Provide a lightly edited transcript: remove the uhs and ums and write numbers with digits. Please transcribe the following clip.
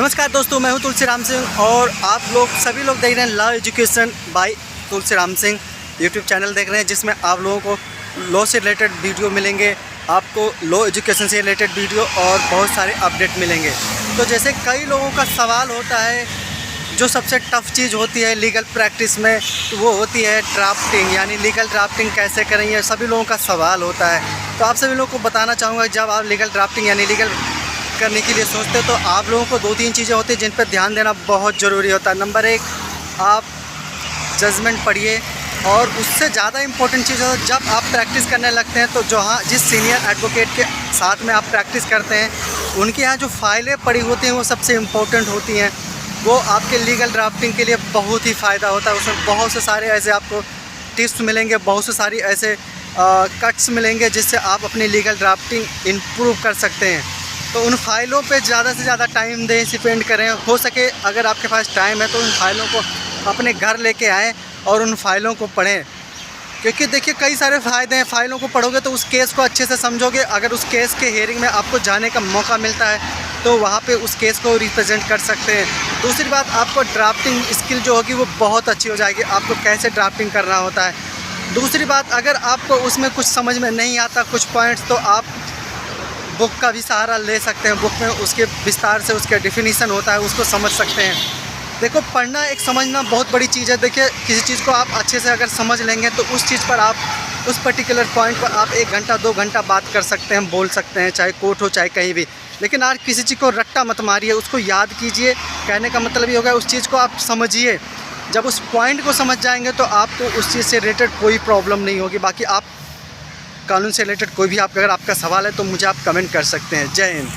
नमस्कार दोस्तों, मैं हूं तुलसीराम सिंह और आप लोग सभी लोग देख रहे हैं law education by Tulsiram Singh YouTube channel देख रहे हैं, जिसमें आप लोगों को लॉ से रिलेटेड वीडियो मिलेंगे, आपको लॉ एजुकेशन से रिलेटेड वीडियो और बहुत सारे अपडेट मिलेंगे। तो जैसे कई लोगों का सवाल होता है, जो सबसे टफ़ चीज़ होती है लीगल प्रैक्टिस में, तो वो होती है ड्राफ्टिंग, यानी लीगल ड्राफ्टिंग कैसे करें, ये सभी लोगों का सवाल होता है। तो आप सभी लोगों को बताना चाहूँगा, जब आप लीगल ड्राफ्टिंग यानी लीगल करने के लिए सोचते हैं तो आप लोगों को 2-3 चीज़ें होती हैं जिन पर ध्यान देना बहुत ज़रूरी होता है। नंबर 1, आप जजमेंट पढ़िए, और उससे ज़्यादा इम्पोर्टेंट चीज़ है, जब आप प्रैक्टिस करने लगते हैं तो जिस सीनियर एडवोकेट के साथ में आप प्रैक्टिस करते हैं, उनके यहाँ जो फाइलें पड़ी होती हैं वो सबसे इम्पोर्टेंट होती हैं। वो आपके लीगल ड्राफ्टिंग के लिए बहुत ही फ़ायदा होता है। उसमें बहुत से सारे ऐसे आपको टिप्स मिलेंगे, बहुत से सारी ऐसे कट्स मिलेंगे जिससे आप अपनी लीगल ड्राफ्टिंग इम्प्रूव कर सकते हैं। तो उन फाइलों पे ज़्यादा से ज़्यादा टाइम दें, स्पेंड करें। हो सके अगर आपके पास टाइम है तो उन फाइलों को अपने घर लेके आएँ और उन फाइलों को पढ़ें, क्योंकि देखिए कई सारे फ़ायदे हैं। फ़ाइलों को पढ़ोगे तो उस केस को अच्छे से समझोगे। अगर उस केस के हियरिंग में आपको जाने का मौका मिलता है तो वहाँ पे उस केस को रिप्रेजेंट कर सकते हैं। दूसरी बात, आपको ड्राफ्टिंग स्किल जो होगी वो बहुत अच्छी हो जाएगी, आपको कैसे ड्राफ्टिंग करना होता है। दूसरी बात, अगर आपको उसमें कुछ समझ में नहीं आता कुछ पॉइंट्स, तो आप बुक का भी सहारा ले सकते हैं। बुक में उसके विस्तार से उसका डेफिनीशन होता है, उसको समझ सकते हैं। देखो, पढ़ना एक समझना बहुत बड़ी चीज़ है। देखिए, किसी चीज़ को आप अच्छे से अगर समझ लेंगे तो उस चीज़ पर आप उस पर्टिकुलर पॉइंट पर आप 1 घंटा 2 घंटा बात कर सकते हैं, बोल सकते हैं, चाहे कोर्ट हो चाहे कहीं भी। लेकिन आज किसी चीज़ को रट्टा मत मारिए, उसको याद कीजिए। कहने का मतलब ये होगा, उस चीज़ को आप समझिए। जब उस पॉइंट को समझ जाएंगे तो आपको उस चीज़ से रिलेटेड कोई प्रॉब्लम नहीं होगी। बाकी आप कानून से रिलेटेड कोई भी अगर आपका सवाल है तो मुझे आप कमेंट कर सकते हैं। जय हिंद।